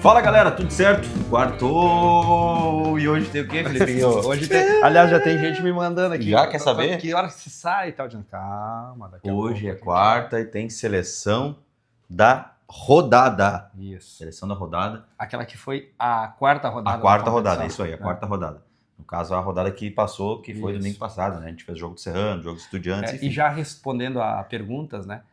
Fala galera, tudo certo? Quartou! E hoje tem o quê, Felipe? Hoje tem... Aliás, já tem gente me mandando aqui. Já quer saber? Que hora se sai e tal. Calma, daqui a pouco. Hoje é quarta e tem seleção da rodada. Isso. Seleção da rodada. Aquela que foi a quarta rodada. A quarta rodada, isso aí, a quarta rodada. No caso, a rodada que passou, que foi domingo passado, né? A gente fez jogo do Serrano, jogo de Estudiantes, enfim. E já respondendo a perguntas, né?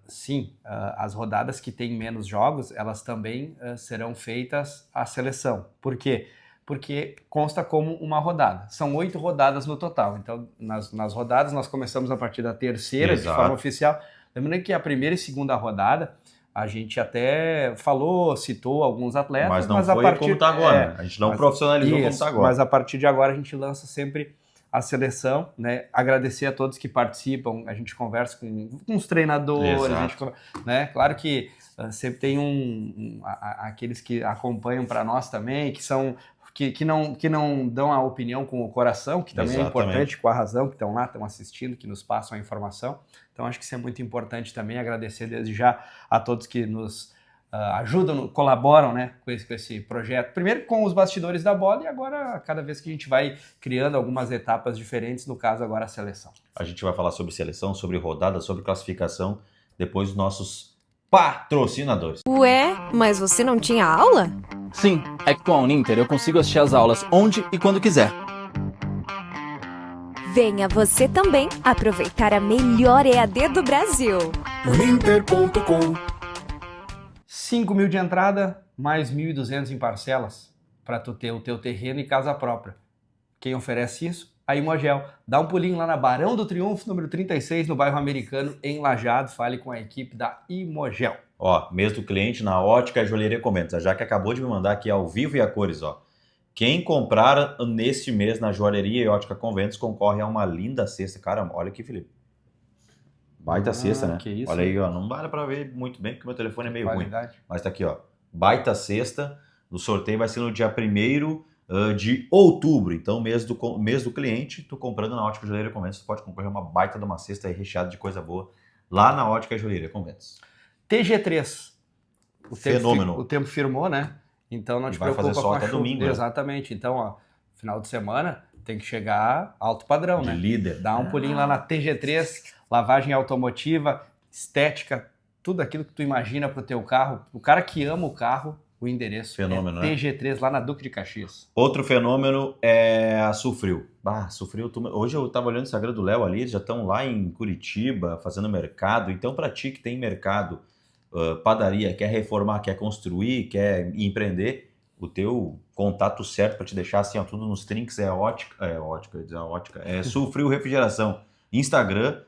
Sim, as rodadas que têm menos jogos, elas também serão feitas à seleção. Por quê? Porque consta como uma rodada. São 8 rodadas no total. Então, nas rodadas, nós começamos a partir da terceira, de forma oficial. Lembrando que a primeira e segunda rodada, a gente até citou alguns atletas. Mas não foi como está agora. A gente não profissionalizou como está agora. Mas a partir de agora, a gente lança sempre a seleção, né? Agradecer a todos que participam, a gente conversa com os treinadores, a gente, né? Claro que sempre tem aqueles que acompanham para nós também, que não dão a opinião com o coração, que também é importante, com a razão, que estão lá, estão assistindo, que nos passam a informação. Então acho que isso é muito importante também, agradecer desde já a todos que nos ajudam, colaboram, né, com esse projeto. Primeiro com os bastidores da bola e agora cada vez que a gente vai criando algumas etapas diferentes, no caso agora a seleção. A gente vai falar sobre seleção, sobre rodada, sobre classificação, depois dos nossos patrocinadores. Ué, mas você não tinha aula? Sim, é que com a Uninter eu consigo assistir as aulas onde e quando quiser. Venha você também aproveitar a melhor EAD do Brasil. Uninter.com 5 mil de entrada, mais 1.200 em parcelas, para tu ter o teu terreno e casa própria. Quem oferece isso? A Imogel. Dá um pulinho lá na Barão do Triunfo, número 36, no bairro Americano, em Lajeado. Fale com a equipe da Imogel. Ó, mês do cliente na Ótica e Joalheria Conventos. A Jaque acabou de me mandar aqui ao vivo e a cores, ó. Quem comprar neste mês na Joalheria e Ótica Conventos concorre a uma linda cesta. Cara, olha aqui, Felipe. Baita cesta, né? Que isso, olha aí, ó. Não vale pra ver muito bem, porque meu telefone é meio ruim. Mas tá aqui, ó. Baita cesta. O sorteio vai ser no dia 1º de outubro. Então, mês do cliente, tu comprando na Ótica e Joalheria Conventos, tu pode concorrer a uma baita de uma cesta aí recheada de coisa boa lá na Ótica e Joalheria Conventos. TG3. Fenômeno. O tempo firmou, né? Então não te preocupa fazer só até domingo. Exatamente. Então, ó, final de semana tem que chegar alto padrão, né? Líder. Dá um pulinho lá na TG3, lavagem automotiva, estética, tudo aquilo que tu imagina pro teu carro. O cara que ama o carro, o endereço fenômeno, é TG3 lá na Duque de Caxias. Outro fenômeno é a Sulfril. Sulfril, hoje eu tava olhando o Instagram do Léo ali, eles já estão lá em Curitiba fazendo mercado. Então, para ti que tem mercado, padaria, quer reformar, quer construir, quer empreender, o teu contato certo para te deixar assim, ó, tudo nos trinks é Sulfril Refrigeração. Instagram,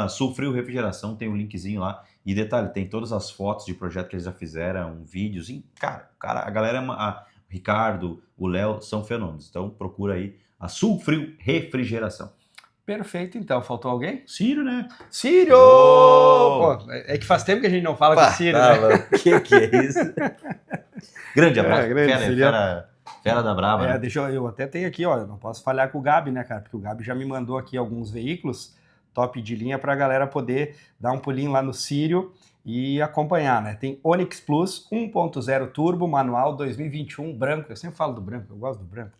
@Sulfril Refrigeração, tem o linkzinho lá. E detalhe, tem todas as fotos de projeto que eles já fizeram, vídeos. E, cara, a galera, o Ricardo, o Léo, são fenômenos. Então procura aí a Sulfril Refrigeração. Perfeito, então. Faltou alguém? Sírio, né? Sírio! Pô, é que faz tempo que a gente não fala com o Sírio, né? Que é isso? Grande abraço. Fera da Brava. Né? Eu até tenho aqui, ó, eu não posso falhar com o Gabi, né, cara? Porque o Gabi já me mandou aqui alguns veículos top de linha para a galera poder dar um pulinho lá no Sírio e acompanhar, né? Tem Onix Plus 1.0 Turbo, manual 2021, branco. Eu sempre falo do branco, eu gosto do branco.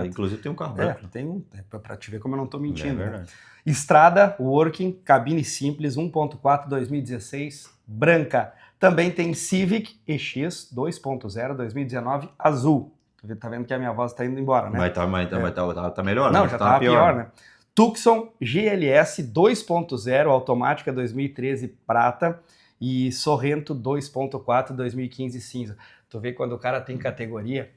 Inclusive tem um carro branco. Tem para te ver como eu não tô mentindo. É verdade. Né? Estrada, Working, cabine simples, 1.4 2016, branca. Também tem Civic EX 2.0 2019, azul. Tá vendo que a minha voz tá indo embora, né? Mas tá melhor, né? Não, já tá pior, né? né? Tucson GLS 2.0 automática 2013 prata e Sorrento 2.4 2015 cinza. Tu vê quando o cara tem categoria.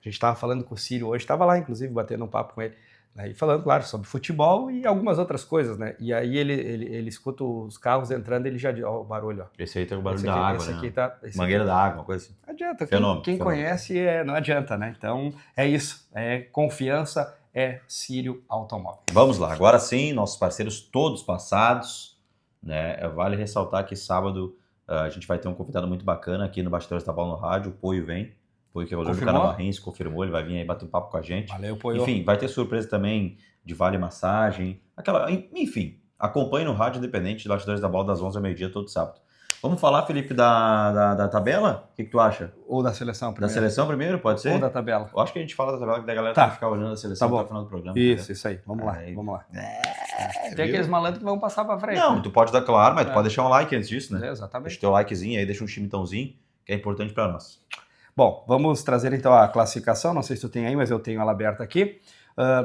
A gente estava falando com o Sírio hoje, estava lá inclusive batendo um papo com ele, né, e falando, claro, sobre futebol e algumas outras coisas, né? E aí ele escuta os carros entrando, ele já diz, ó, o barulho, ó. Esse aí tem o barulho da água, esse né? aqui tá, Mangueira da água, uma coisa assim. Adianta, fenômeno, quem conhece não adianta, né? Então é isso, é confiança, é Sírio Automóvel. Vamos lá, agora sim, nossos parceiros todos passados, né? Vale ressaltar que sábado a gente vai ter um convidado muito bacana aqui no Bastidores da Bola no Rádio, o Poio vem. Poio, que é o do Canavarrense, confirmou, ele vai vir aí bater um papo com a gente. Valeu, Poio. Enfim, vai ter surpresa também de Vale Massagem, enfim, acompanhe no Rádio Independente de Bastidores da Bola das 11 ao meio-dia todo sábado. Vamos falar, Felipe, da tabela? O que tu acha? Ou da seleção primeiro? Da seleção primeiro, pode ser? Ou da tabela? Eu acho que a gente fala da tabela, que da galera Tá. vai ficar olhando a seleção até o final do programa. Isso aí. Vamos lá. Tem aqueles malandros que vão passar pra frente. Não, né? tu pode dar claro, mas tu pode deixar um like antes disso, né? Exatamente. Deixa teu likezinho aí, deixa um chimitãozinho, que é importante pra nós. Bom, vamos trazer então a classificação, não sei se tu tem aí, mas eu tenho ela aberta aqui.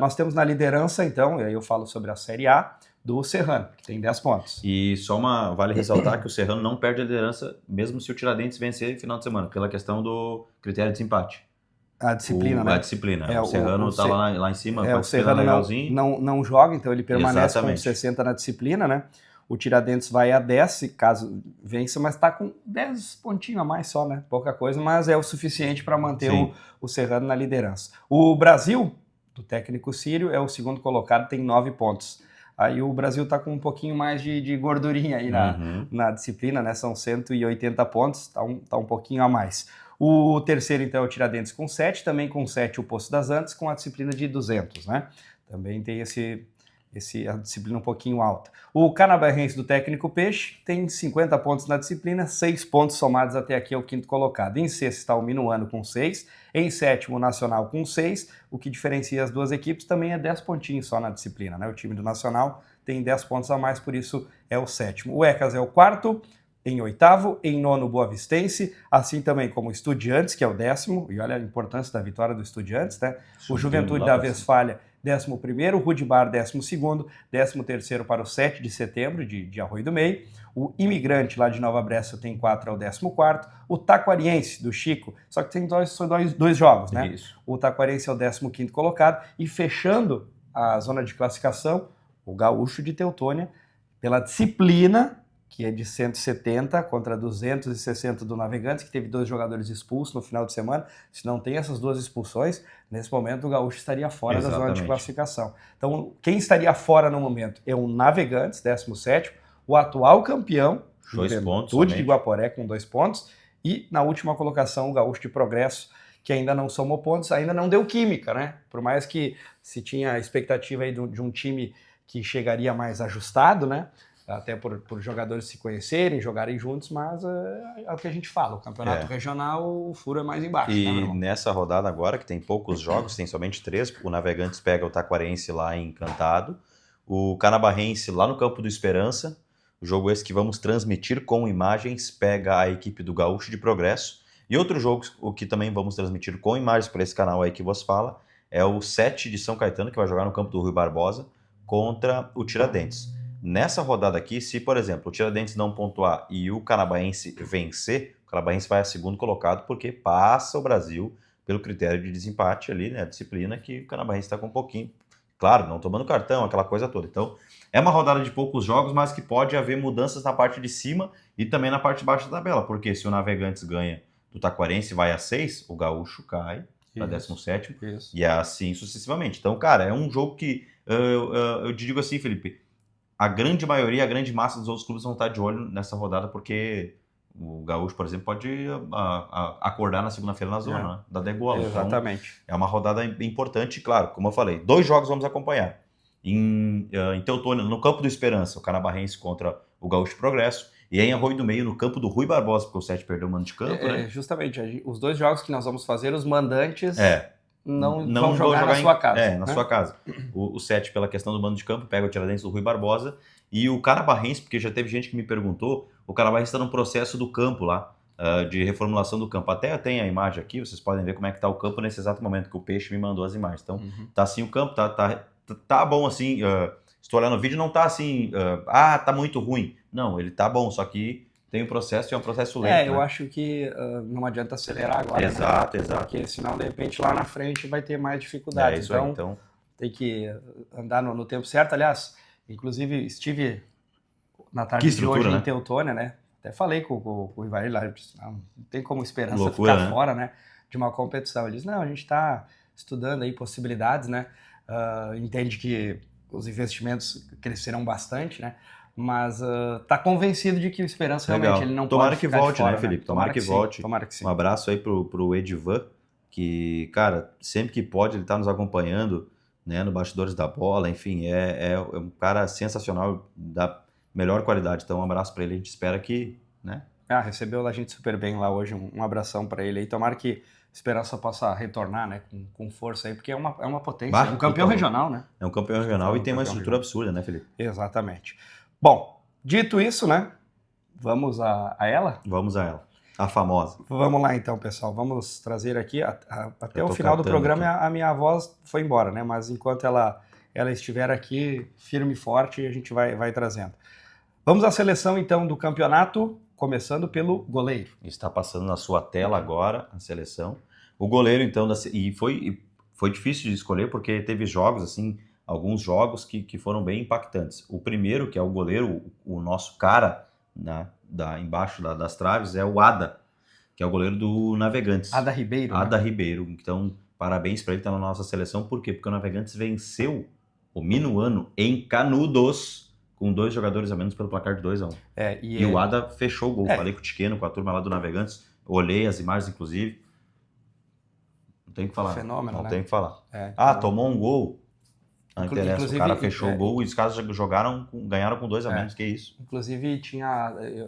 Nós temos na liderança, então, e aí eu falo sobre a Série A, do Serrano, que tem 10 pontos. E vale ressaltar que o Serrano não perde a liderança, mesmo se o Tiradentes vencer no final de semana, pela questão do critério de desempate. A disciplina, né? A disciplina. É, o Serrano tá lá em cima, com a o disciplina Serrano legalzinho. não joga, então ele permanece Exatamente. com 60 na disciplina, né? O Tiradentes vai a 10, se caso vença, mas tá com 10 pontinhos a mais só, né? Pouca coisa, mas é o suficiente para manter o Serrano na liderança. O Brasil, do técnico Círio, é o segundo colocado, tem 9 pontos. Aí o Brasil tá com um pouquinho mais de gordurinha aí na disciplina, né? São 180 pontos, tá um pouquinho a mais. O terceiro, então, é o Tiradentes com 7, também com 7 o Poço das Antas, com a disciplina de 200, né? Também tem a disciplina um pouquinho alta. O Canabarrense do técnico Peixe tem 50 pontos na disciplina, 6 pontos somados até aqui é o quinto colocado. Em sexto está o Minuano com 6, em sétimo o Nacional com 6, o que diferencia as duas equipes também é 10 pontinhos só na disciplina, né? O time do Nacional tem 10 pontos a mais, por isso é o sétimo. O Ecas é o quarto, em oitavo, em nono Boa Vistense, assim também como o Estudiantes, que é o 10º, e olha a importância da vitória do Estudiantes, né? O Juventude da Westfália, 11º, o Rude-Bar, 12º, 13º para o 7 de setembro, de Arroio do Meio, o Imigrante, lá de Nova Bressa, tem 4 ao 14º, o Taquariense, do Chico, só que tem dois jogos, né? Isso. O Taquariense é o 15º colocado, e fechando a zona de classificação, o Gaúcho de Teutônia, pela disciplina, que é de 170 contra 260 do Navegantes, que teve 2 jogadores expulsos no final de semana. Se não tem essas 2 expulsões, nesse momento o Gaúcho estaria fora da zona de classificação. Então, quem estaria fora no momento é o Navegantes, 17º, o atual campeão, Juventude de Guaporé, com 2 pontos, e na última colocação o Gaúcho de Progresso, que ainda não somou pontos, ainda não deu química, né? Por mais que se tinha a expectativa aí de um time que chegaria mais ajustado, né? Até por jogadores se conhecerem, jogarem juntos, mas é o que a gente fala, o campeonato regional, o furo é mais embaixo. E nessa rodada agora, que tem poucos jogos, tem somente 3, o Navegantes pega o Taquarense lá em Encantado, o Canabarrense lá no Campo do Esperança, o jogo esse que vamos transmitir com imagens, pega a equipe do Gaúcho de Progresso, e outro jogo, o que também vamos transmitir com imagens para esse canal aí que vos fala, é o 7 de São Caetano, que vai jogar no Campo do Rui Barbosa, contra o Tiradentes. Nessa rodada aqui, se, por exemplo, o Tiradentes não pontuar e o Canabaense vencer, o Canabaense vai a segundo colocado porque passa o Brasil pelo critério de desempate ali, né, a disciplina que o Canabaense está com um pouquinho, claro, não tomando cartão, aquela coisa toda. Então, é uma rodada de poucos jogos, mas que pode haver mudanças na parte de cima e também na parte de baixo da tabela, porque se o Navegantes ganha do Taquarense vai a 6, o Gaúcho cai para 17º e é assim sucessivamente. Então, cara, é um jogo que, eu te digo assim, Felipe, a grande maioria, a grande massa dos outros clubes vão estar de olho nessa rodada, porque o Gaúcho, por exemplo, pode acordar na segunda-feira na zona, né? Da degola. Exatamente. Então, é uma rodada importante, claro, como eu falei. 2 jogos vamos acompanhar. Em Teutônia, no Campo do Esperança, o Canabarrense contra o Gaúcho Progresso. E em Arroio do Meio, no Campo do Rui Barbosa, porque o 7 perdeu o mando de campo, né? Justamente, os 2 jogos que nós vamos fazer, os mandantes... Não vão jogar na sua casa. Na sua casa. O 7, pela questão do mando de campo, pega o Tiradentes do Rui Barbosa. E o Canabarrense, porque já teve gente que me perguntou, o Canabarrense está no processo do campo lá, de reformulação do campo. Até tem a imagem aqui, vocês podem ver como é que está o campo nesse exato momento que o Peixe me mandou as imagens. Então, tá assim o campo, tá bom assim, estou olhando o vídeo, não tá assim, tá muito ruim. Não, ele tá bom, só que tem um processo e é um processo lento. Eu acho que não adianta acelerar agora. Exato. Porque senão, de repente, lá na frente vai ter mais dificuldades. Então, tem que andar no tempo certo. Aliás, inclusive, estive na tarde de hoje em Teutônia, né? Até falei com o Ivair lá, não tem como Esperança ficar fora, né? De uma competição. Ele disse, não, a gente está estudando aí possibilidades, né? Entende que os investimentos crescerão bastante, né? Mas tá convencido de que o Esperança realmente ele não Tomara pode que ficar volte, de fora, né, Felipe? né? Tomara que volte. Tomara que sim. Um abraço aí pro Edivan, que, cara, sempre que pode ele tá nos acompanhando, né, no Bastidores da Bola, enfim, é um cara sensacional, da melhor qualidade. Então, um abraço para ele, a gente espera que, né? Recebeu a gente super bem lá hoje, um abração para ele aí. Tomara que Esperança possa retornar, né, com força aí, porque é uma potência, é um campeão regional, né? É um campeão regional e tem uma estrutura absurda, né, Felipe? Exatamente. Bom, dito isso, né, vamos a ela? Vamos a ela, a famosa. Vamos lá então, pessoal, vamos trazer aqui, até o final do programa a minha voz foi embora, né, mas enquanto ela estiver aqui firme e forte, a gente vai trazendo. Vamos à seleção então do campeonato, começando pelo goleiro. Está passando na sua tela agora a seleção. O goleiro, então, e foi difícil de escolher porque teve jogos, assim, alguns jogos que foram bem impactantes. O primeiro, que é o goleiro, o nosso cara, né, embaixo das traves, é o Ada, que é o goleiro do Navegantes. Ada Ribeiro. Ada, né? Ribeiro. Então, parabéns para ele estar na nossa seleção. Por quê? Porque o Navegantes venceu o Minuano em Canudos, com 2 jogadores a menos pelo placar de 2-1. E o Ada fechou o gol. Falei com o Tiqueno, com a turma lá do Navegantes. Olhei as imagens, inclusive. Não tem o que falar. Fenômeno, Não tem o que falar. Tomou um gol. Não interessa. O cara fechou o gol e os caras ganharam com 2 a menos. Que isso? Inclusive,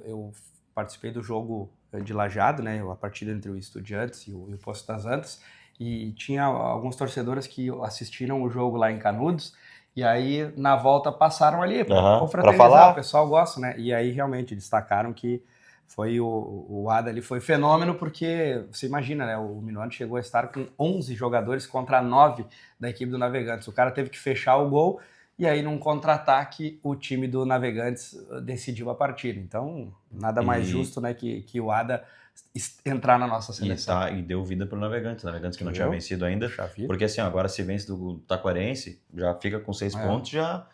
eu participei do jogo de Lajeado, né? A partida entre o Estudiantes e o Poço das Antas. E tinha alguns torcedores que assistiram o jogo lá em Canudos. E aí, na volta, passaram ali para confraternizar, o pessoal gosta, né? E aí, realmente, destacaram que foi o Ada ali, foi fenômeno, porque você imagina, né? O Minuano chegou a estar com 11 jogadores contra 9 da equipe do Navegantes. O cara teve que fechar o gol, e aí, num contra-ataque, o time do Navegantes decidiu a partida. Então, nada mais justo, né, que o Ada entrar na nossa seleção. E deu vida para o Navegantes que não tinha vencido ainda. Porque assim, agora se vence do Taquarense, já fica com 6 pontos, já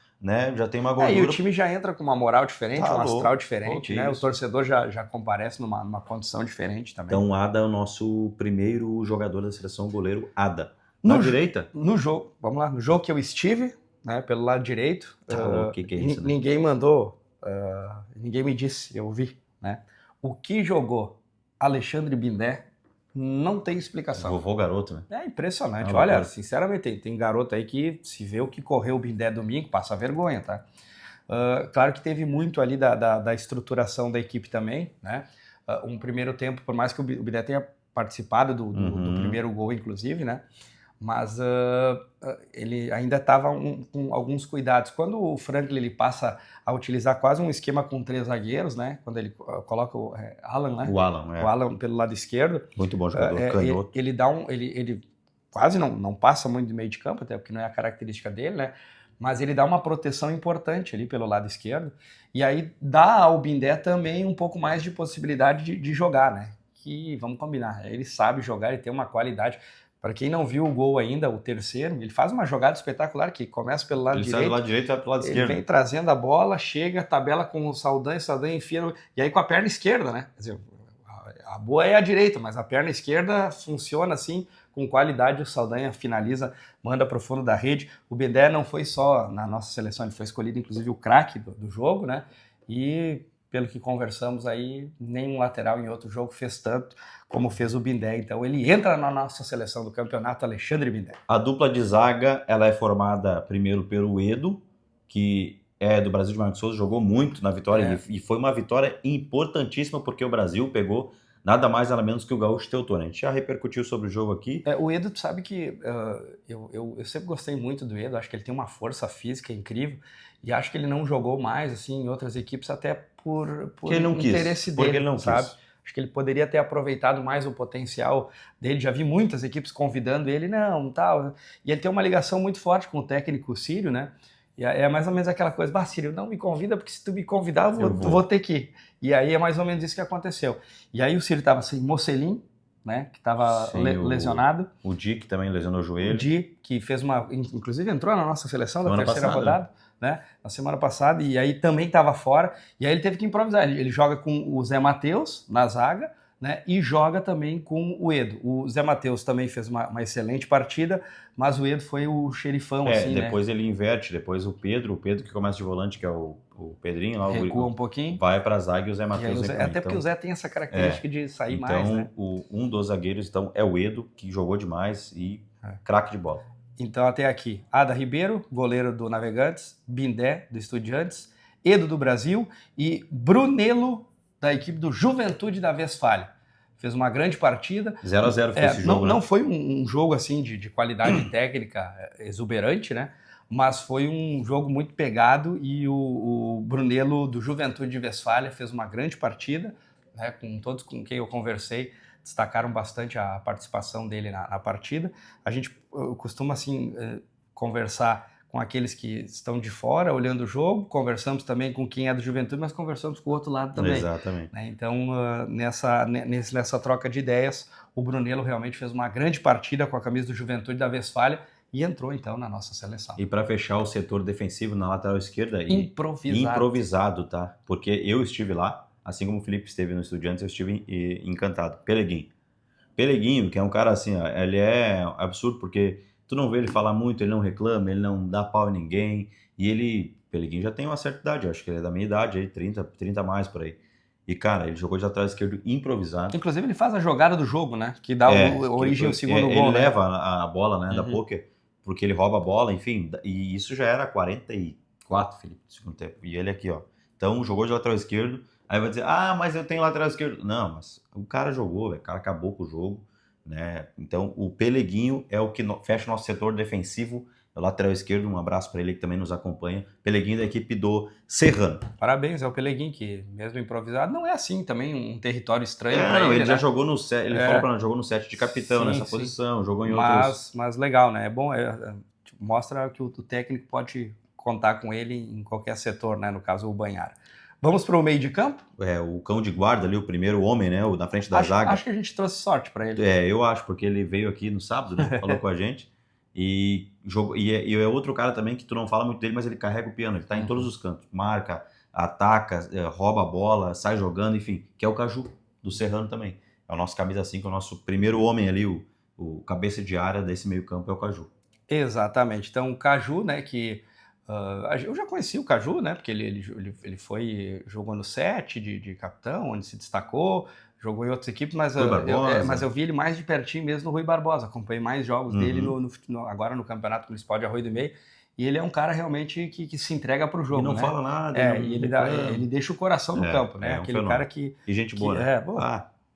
tem uma gordura. E o time já entra com uma moral diferente, um astral diferente, né? O torcedor já comparece numa condição diferente também. Então o Ada é o nosso primeiro jogador da seleção, goleiro Ada. Na direita? No jogo, vamos lá, no jogo que eu estive, né, pelo lado direito, que é isso, né? ninguém mandou, ninguém me disse, eu vi, né? O que jogou Alexandre Bindé não tem explicação. Vovô garoto, né? É impressionante. Olha, sinceramente, tem garoto aí que se vê o que correu o Bindé domingo, passa vergonha, tá? Claro que teve muito ali da estruturação da equipe também, né? Um primeiro tempo, por mais que o Bindé tenha participado do primeiro gol, inclusive, né? Mas ele ainda estava com alguns cuidados. Quando o Franklin ele passa a utilizar quase um esquema com 3 zagueiros, né? Quando ele coloca o Alan, né? O Alan, O Alan pelo lado esquerdo. Muito bom jogador, canhoto. Ele quase não passa muito de meio de campo, até porque não é a característica dele, né? Mas ele dá uma proteção importante ali pelo lado esquerdo. E aí dá ao Bindé também um pouco mais de possibilidade de jogar, né? Que, vamos combinar, ele sabe jogar, ele tem uma qualidade. Para quem não viu o gol ainda, o terceiro, ele faz uma jogada espetacular que começa pelo lado direito. Ele sai do lado direito e vai pro lado esquerdo. Ele vem trazendo a bola, chega, tabela com o Saldanha enfia, e aí com a perna esquerda, né? Quer dizer, a boa é a direita, mas a perna esquerda funciona assim, com qualidade. O Saldanha finaliza, manda para o fundo da rede. O Bindé não foi só na nossa seleção, ele foi escolhido inclusive o craque do jogo, né? E pelo que conversamos aí, nenhum lateral em outro jogo fez tanto como fez o Bindé. Então ele entra na nossa seleção do campeonato, Alexandre Bindé. A dupla de zaga, ela é formada primeiro pelo Edo, que é do Brasil de Marcos Souza, jogou muito na vitória, e foi uma vitória importantíssima, porque o Brasil pegou nada mais nada menos que o Gaúcho Teutônia. A gente já repercutiu sobre o jogo aqui. O Edo, tu sabe que eu sempre gostei muito do Edo, acho que ele tem uma força física incrível, e acho que ele não jogou mais assim, em outras equipes, até por interesse dele, porque ele não sabe? Quis. Acho que ele poderia ter aproveitado mais o potencial dele. Já vi muitas equipes convidando ele, tal. E ele tem uma ligação muito forte com o técnico Círio, né? E é mais ou menos aquela coisa, Círio, não me convida, porque se tu me convidar, eu vou ter que ir. E aí é mais ou menos isso que aconteceu. E aí o Círio estava sem Mocelin, né? Que estava lesionado. O Di, que também lesionou o joelho. O Di, que fez inclusive entrou na nossa seleção da terceira rodada. Né? Na semana passada, e aí também estava fora, e aí ele teve que improvisar. Ele joga com o Zé Matheus na zaga, né? E joga também com o Edo. O Zé Matheus também fez uma excelente partida, mas o Edo foi o xerifão, assim, depois ele inverte, depois o Pedro que começa de volante, que é o Pedrinho lá, recua um pouquinho, vai para a zaga e o Zé Matheus até porque o Zé tem essa característica de sair mais, né? Um dos zagueiros então é o Edo, que jogou demais e craque de bola. Então, até aqui, Ada Ribeiro, goleiro do Navegantes, Bindé, do Estudiantes, Edo do Brasil e Brunello da equipe do Juventude da Westfália. Fez uma grande partida. 0-0 foi esse jogo, não foi um jogo assim de qualidade técnica exuberante, né? Mas foi um jogo muito pegado e o Brunello do Juventude de Westfália fez uma grande partida, né? Com todos com quem eu conversei, destacaram bastante a participação dele na partida. A gente costuma assim conversar com aqueles que estão de fora, olhando o jogo, conversamos também com quem é do Juventude, mas conversamos com o outro lado também. Exatamente. Né? Então, nessa troca de ideias, o Brunello realmente fez uma grande partida com a camisa do Juventude da Westfália e entrou, então, na nossa seleção. E para fechar o setor defensivo na lateral esquerda... Improvisado, tá? Porque eu estive lá, assim como o Felipe esteve no Estudiantes, eu estive encantado. Peleguinho, que é um cara assim, ó, ele é absurdo, porque... Tu não vê ele falar muito, ele não reclama, ele não dá pau em ninguém. E Peleguinho já tem uma certa idade, eu acho que ele é da minha idade, aí, 30 a mais por aí. E, cara, ele jogou de lateral esquerdo improvisado. Inclusive, ele faz a jogada do jogo, né? Que dá origem ao segundo gol. Ele né? leva a bola, né, da pôquer, porque ele rouba a bola, enfim. E isso já era 44, Felipe, no segundo tempo. E ele aqui, ó. Então, jogou de lateral esquerdo. Aí vai dizer, mas eu tenho lateral esquerdo. Não, mas o cara jogou, velho. O cara acabou com o jogo. Né? Então o Peleguinho é o que fecha o nosso setor defensivo, o lateral esquerdo, um abraço para ele que também nos acompanha. Peleguinho da equipe do Serrano. Parabéns ao Peleguinho, que mesmo improvisado, não é assim também um território estranho para ele. Ele já jogou no set, ele falou para nós, jogou no set de capitão nessa posição, jogou em outros. Mas legal, né? É bom, mostra que o técnico pode contar com ele em qualquer setor, né? No caso, o Banhara. Vamos para o meio de campo? O cão de guarda ali, o primeiro homem, né? Na frente da zaga. Acho que a gente trouxe sorte para ele. Eu acho, porque ele veio aqui no sábado, né? Falou com a gente. E é outro cara também que tu não fala muito dele, mas ele carrega o piano. Ele tá em todos os cantos. Marca, ataca, rouba a bola, sai jogando, enfim. Que é o Caju, do Serrano também. É o nosso camisa 5, é o nosso primeiro homem ali, o cabeça de área desse meio campo é o Caju. Exatamente. Então, o Caju, né, que... eu já conheci o Caju, né? Porque ele jogou no 7 de capitão, onde se destacou, jogou em outras equipes, mas eu vi ele mais de pertinho mesmo no Rui Barbosa. Acompanhei mais jogos dele agora no Campeonato Municipal de Arroio do Meio. E ele é um cara realmente que se entrega pro jogo. E não fala nada. Ele deixa o coração no campo, né? Aquele cara que... E gente boa, né?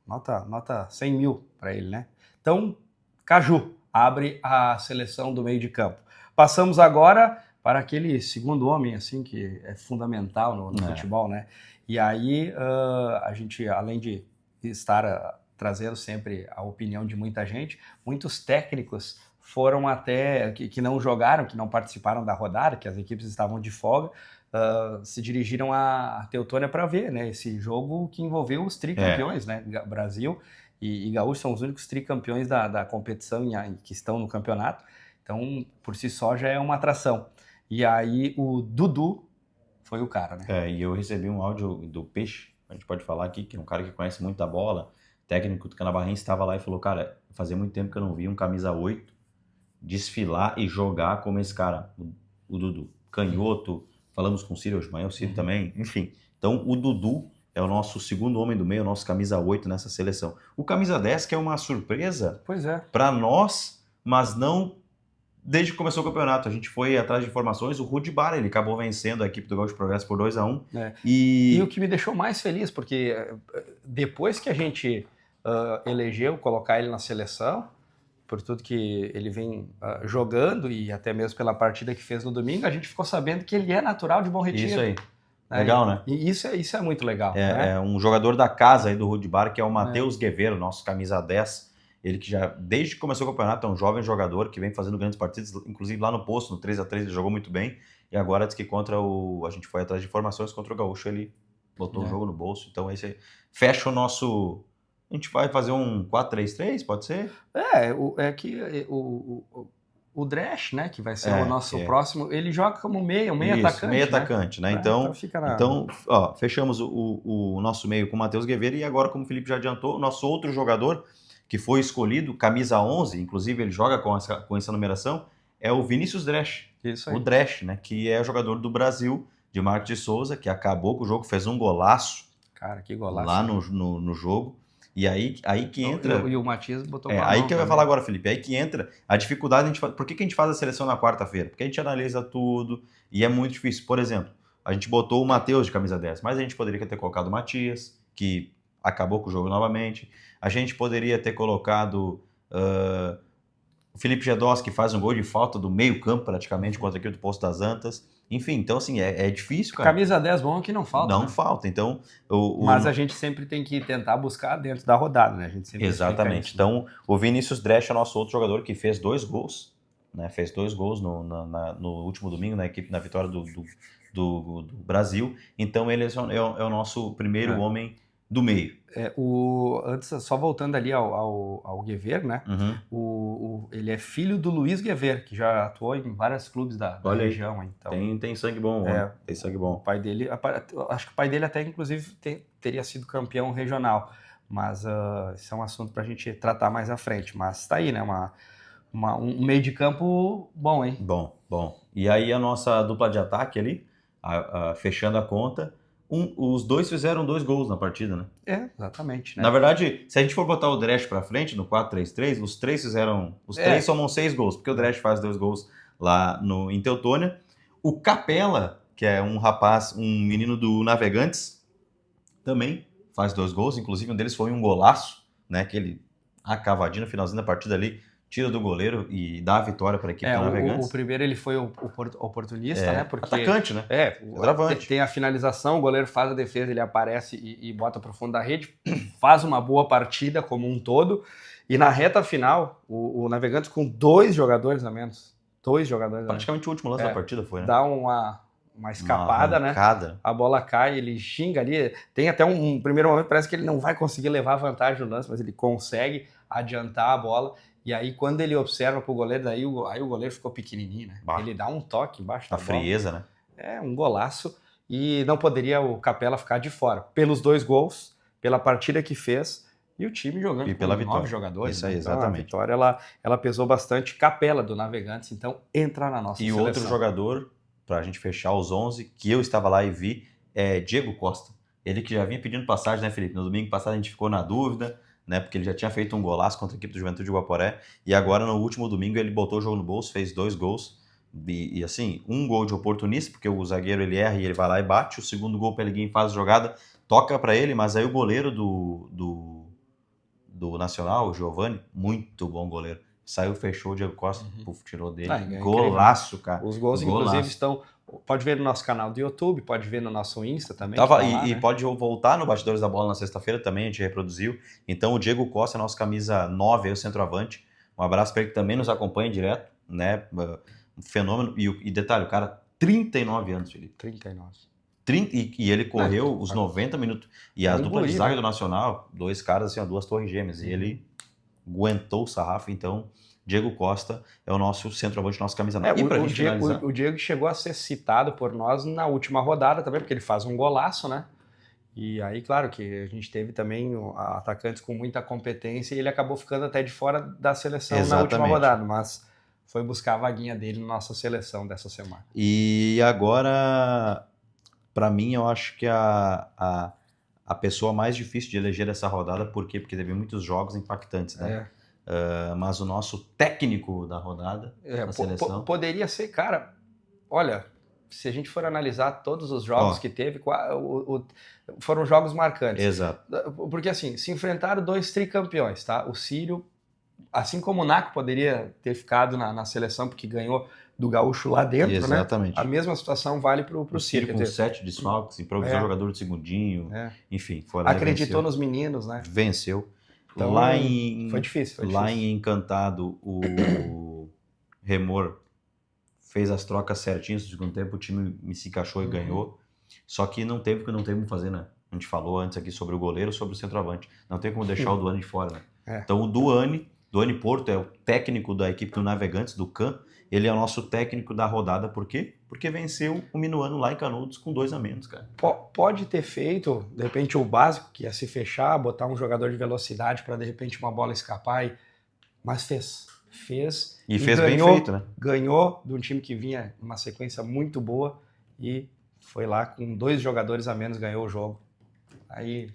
Nota 100 mil para ele, né? Então, Caju abre a seleção do meio de campo. Passamos agora para aquele segundo homem, assim, que é fundamental no futebol, né? E aí, a gente, além de estar trazendo sempre a opinião de muita gente, muitos técnicos foram até, que não jogaram, que não participaram da rodada, que as equipes estavam de folga, se dirigiram a Teutônia para ver, né? Esse jogo que envolveu os tricampeões, né? Brasil e Gaúcho são os únicos tricampeões da competição que estão no campeonato. Então, por si só, já é uma atração. E aí o Dudu foi o cara, né? E eu recebi um áudio do Peixe, a gente pode falar aqui, que é um cara que conhece muito a bola, técnico do Canabarrense, estava lá e falou, cara, fazia muito tempo que eu não vi um camisa 8 desfilar e jogar como esse cara, o Dudu. Canhoto, falamos com o Ciro hoje de manhã, o Ciro também, enfim. Então o Dudu é o nosso segundo homem do meio, o nosso camisa 8 nessa seleção. O camisa 10 que é uma surpresa para nós, mas não... Desde que começou o campeonato, a gente foi atrás de informações, o Rudi Bar, ele acabou vencendo a equipe do Gaúcho Progresso por 2-1. E o que me deixou mais feliz, porque depois que a gente elegeu colocar ele na seleção, por tudo que ele vem jogando e até mesmo pela partida que fez no domingo, a gente ficou sabendo que ele é natural de Bom Retiro. Isso aí. Legal, né? E isso é muito legal. É um jogador da casa aí do Rudi Bar, que é o Matheus Guevara, nosso camisa 10. Ele que já, desde que começou o campeonato, é um jovem jogador que vem fazendo grandes partidas, inclusive lá no Poço, no 3-3, ele jogou muito bem. E agora diz que a gente foi atrás de informações contra o Gaúcho, ele botou o jogo no bolso. Então esse fecha o nosso... A gente vai fazer um 4-3-3, pode ser? O Dresch, né, que vai ser o nosso próximo, ele joga como meio atacante. Meio atacante, né? Então, fechamos o nosso meio com o Matheus Guevara e agora, como o Felipe já adiantou, o nosso outro jogador que foi escolhido, camisa 11, inclusive ele joga com essa numeração, é o Vinícius Dresch. Isso aí. O Dresch, né, que é jogador do Brasil, de Marcos de Souza, que acabou com o jogo, fez um golaço. Cara, que golaço. Lá no jogo. E aí que entra... E o Matias botou aí que eu vou falar agora, Felipe. Aí que entra a dificuldade. Por que a gente faz a seleção na quarta-feira? Porque a gente analisa tudo e é muito difícil. Por exemplo, a gente botou o Matheus de camisa 10, mas a gente poderia ter colocado o Matias, que acabou com o jogo novamente. A gente poderia ter colocado o Felipe Gedós, que faz um gol de falta do meio campo, praticamente, contra a equipe do Poço das Antas. Enfim, então assim, é difícil, cara. Camisa 10 bom que não falta. Não né? falta, então... Mas a gente sempre tem que tentar buscar dentro da rodada, né? A gente sempre Exatamente. Então, o Vinícius Dresch é o nosso outro jogador que fez 2 gols, né? Fez 2 gols no último domingo na vitória do Brasil. Então, ele é o nosso primeiro homem do meio. Antes, só voltando ali ao Guever, né? Ele é filho do Luiz Guever, que já atuou em vários clubes da região. Então, tem sangue bom, tem sangue bom. O pai dele, acho que o pai dele até, inclusive, teria sido campeão regional. Mas isso é um assunto para a gente tratar mais à frente. Mas tá aí, né? Um meio de campo bom, hein? Bom. E aí a nossa dupla de ataque ali, fechando a conta, os dois fizeram 2 gols na partida, né? Exatamente. Né? Na verdade, se a gente for botar o Dresch pra frente, no 4-3-3, os 3 fizeram... Os 3 somam 6 gols, porque o Dresch faz 2 gols lá em Teutônia. O Capela, que é um menino do Navegantes, também faz 2 gols, inclusive um deles foi um golaço, né? Aquele cavadinho no finalzinho da partida ali, tira do goleiro e dá a vitória para a equipe do Navegantes. O primeiro ele foi oportunista, né? Porque atacante, né? Tem a finalização, o goleiro faz a defesa, ele aparece e bota para o fundo da rede, faz uma boa partida como um todo, e na reta final, o Navegantes com 2 jogadores a menos. 2 jogadores a menos. Praticamente o último lance da partida foi, né? Dá uma escapada, né? A bola cai, ele xinga ali. Tem até um primeiro momento, parece que ele não vai conseguir levar vantagem no lance, mas ele consegue adiantar a bola. E aí, quando ele observa pro goleiro, aí o goleiro ficou pequenininho, né? Ele dá um toque embaixo da bola. A frieza, né? É, um golaço. E não poderia o Capela ficar de fora. Pelos 2 gols, pela partida que fez, e o time jogando pela com 9 jogadores. Isso aí, então, exatamente. A vitória, ela pesou bastante. Capela, do Navegantes, então, entra na nossa seleção. E outro jogador, pra gente fechar os 11, que eu estava lá e vi, é Diego Costa. Ele que já vinha pedindo passagem, né, Felipe? No domingo passado a gente ficou na dúvida, né, porque ele já tinha feito um golaço contra a equipe do Juventude de Guaporé, e agora no último domingo ele botou o jogo no bolso, fez 2 gols, e assim, um gol de oportunista, porque o zagueiro ele erra e ele vai lá e bate, o segundo gol o Pellegrini faz a jogada, toca para ele, mas aí o goleiro do Nacional, o Giovani, muito bom goleiro, saiu, fechou o Diego Costa, tirou dele, golaço, incrível. Cara. Os gols, inclusive, estão... Pode ver no nosso canal do YouTube, pode ver no nosso Insta também. E pode voltar no Bastidores da Bola na sexta-feira também, a gente reproduziu. Então o Diego Costa é nosso camisa 9, aí, o centroavante. Um abraço para ele que também nos acompanha direto, né? Um fenômeno. E detalhe, o cara, 39 anos, Felipe. 39. E ele correu os 90 minutos. E a dupla de zaga do Nacional, 2 caras, assim, 2 torres gêmeas. E ele aguentou o sarrafo, então... Diego Costa é o nosso centroavante, nosso camisa 9. O Diego chegou a ser citado por nós na última rodada também, porque ele faz um golaço, né? E aí, claro que a gente teve também atacantes com muita competência e ele acabou ficando até de fora da seleção na última rodada, mas foi buscar a vaguinha dele na nossa seleção dessa semana. E agora, para mim, eu acho que a pessoa mais difícil de eleger essa rodada, por quê? Porque teve muitos jogos impactantes, né? Mas o nosso técnico da rodada, da seleção... Poderia ser, cara, olha, se a gente for analisar todos os jogos que teve, foram jogos marcantes. Exato. Porque assim, se enfrentaram 2 tricampeões, tá? O Sírio, assim como o Naco poderia ter ficado na seleção, porque ganhou do Gaúcho lá dentro, exatamente, né? A mesma situação vale pro Sírio. Com 7 desfalques, improvisou jogador de segundinho, enfim. Foi lá acreditou nos meninos, né? Venceu. Então, foi difícil. Lá em Encantado, o Remor fez as trocas certinhas no segundo tempo, o time se encaixou e ganhou. Só que não teve como fazer, né? A gente falou antes aqui sobre o goleiro, sobre o centroavante. Não tem como deixar o Duane de fora, né? Então o Duane Porto é o técnico da equipe do Navegantes, do CAN. Ele é o nosso técnico da rodada, por quê? Porque venceu o Minuano lá em Canudos com 2 a menos, cara. Pode ter feito, de repente, o básico, que ia se fechar, botar um jogador de velocidade para de repente uma bola escapar, mas fez. E fez ganhou, bem feito, né? Ganhou de um time que vinha numa sequência muito boa e foi lá com 2 jogadores a menos, ganhou o jogo. Aí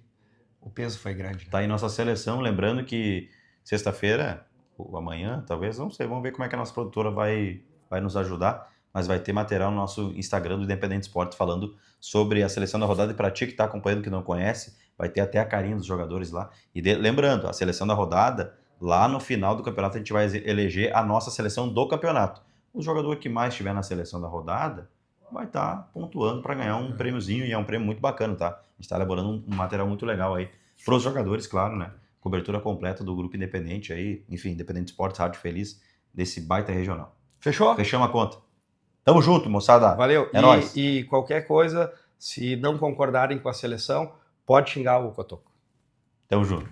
o peso foi grande. Né? Tá aí nossa seleção, lembrando que sexta-feira... ou amanhã, talvez, não sei, vamos ver como é que a nossa produtora vai nos ajudar, mas vai ter material no nosso Instagram do Independente Esporte falando sobre a seleção da rodada, e para ti que está acompanhando, que não conhece, vai ter até a carinha dos jogadores lá. E lembrando, a seleção da rodada, lá no final do campeonato a gente vai eleger a nossa seleção do campeonato. O jogador que mais estiver na seleção da rodada vai estar pontuando para ganhar um prêmiozinho, e é um prêmio muito bacana, tá? A gente está elaborando um material muito legal aí para os jogadores, claro, né? Cobertura completa do grupo independente aí, enfim, Independente Esportes, Rádio Feliz, desse baita regional. Fechou? Fechamos a conta. Tamo junto, moçada. Valeu. É nóis. E qualquer coisa, se não concordarem com a seleção, pode xingar o Cotoco. Tamo junto.